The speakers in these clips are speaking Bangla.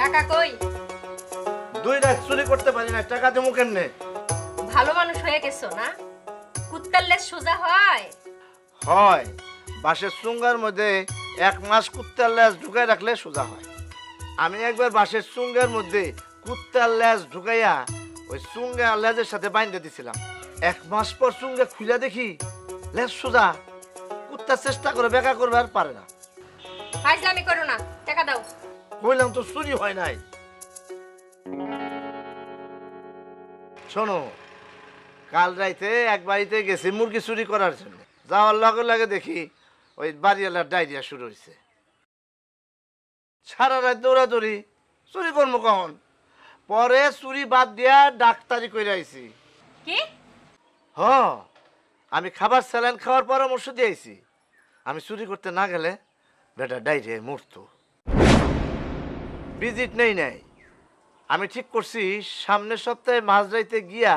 টাকা কই? 2 রাত চুরি করতে পারি না, টাকা দেবো কেমনে? ভালো মানুষ হয়ে গেছো না? কুত্তার লেজ সোজা হয়? হয়, বাঁশের চুঙ্গার মধ্যে 1 মাস কুত্তার লেজ ঢুকাই রাখলে সোজা হয়। আমি একবার বাঁশের চুঙ্গার মধ্যে কুত্তার লেজ ঢুকাইয়া ওই চুঙ্গা লেজের সাথে বাইন্ধে দিছিলাম। 1 মাস পর চুঙ্গা খুলে দেখি লেজ সোজা। কুত্তা চেষ্টা করে বেকা করবে আর পারে না। ফাইজলামি করো না, টাকা দাও। কইলাম তো চুরি হয় নাই। শোনো, কাল রাইতে এক বাড়িতে গেছি মুরগি চুরি করার জন্য। যাওয়ার লগে লগে দেখি ওই বাড়িওয়ালার ডায়রিয়া শুরু হয়েছে। সারা রাত দৌড়াদৌড়ি, চুরি করবো কখন? পরে চুরি বাদ দিয়া ডাক্তারি করে আইছি। কি? হ, আমি খাবার স্যালাইন খাওয়ার পরামর্শ দিয়েছি। আমি চুরি করতে না গেলে বেটা ডায়রিয়ায় মরতো। ভিজিট নেই নাই। আমি ঠিক করছি সামনের সপ্তাহে মাঝরাইতে গিয়া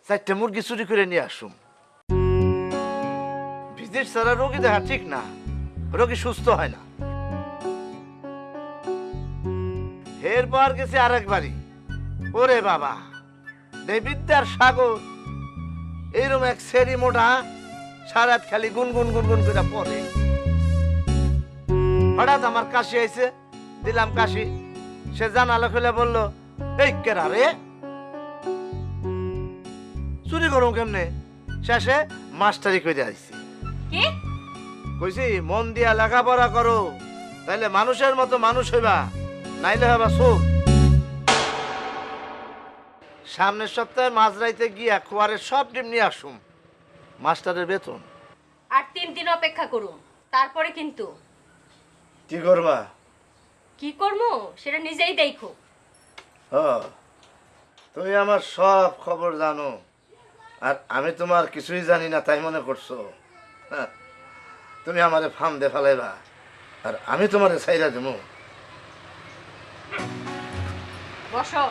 4টা মুরগি চুরি করে নিয়ে আসুম। ভিজিট ছাড়া রোগী দেখা ঠিক না, রোগী সুস্থ হয় না। এরপর গেছি আরেকবারই। ওরে বাবা, দেবিদ্যার সাগর। এইরকম এক সেরি মোটা সারাত খালি গুনগুন গুনগুন করে পড়ে। হঠাৎ আমার কাশি আইছে, দিলাম কাশি। সে জানালা খুলে বলল, এই কেরা রে, চুরি করো কেমনে? শেষে মাস্টারি করে আইছি। কি? কইছি মন দিয়া লেখাপড়া করো, তাইলে মানুষের মতো মানুষ হইবা, নাইলে হবা চোর। সামনের সপ্তাহে মাঝরাইতে গিয়া খোয়ারের সব ডিম নিয়ে আসুম। মাস্টারের বেতন। আর 3 দিন অপেক্ষা করুন, তারপরে কিন্তু। কি করবা? কি করবো সেটা নিজেই দেখো। তুমি আমার সব খবর জানো, আর আমি তোমার কিছুই জানি না তাই মনে করছো? হ্যাঁ, তুমি আমারে ফার্ম দে ফেলাইবা, আর আমি তোমারে ছাইরা দেবো। বসো,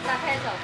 চা খেয়ে যাও।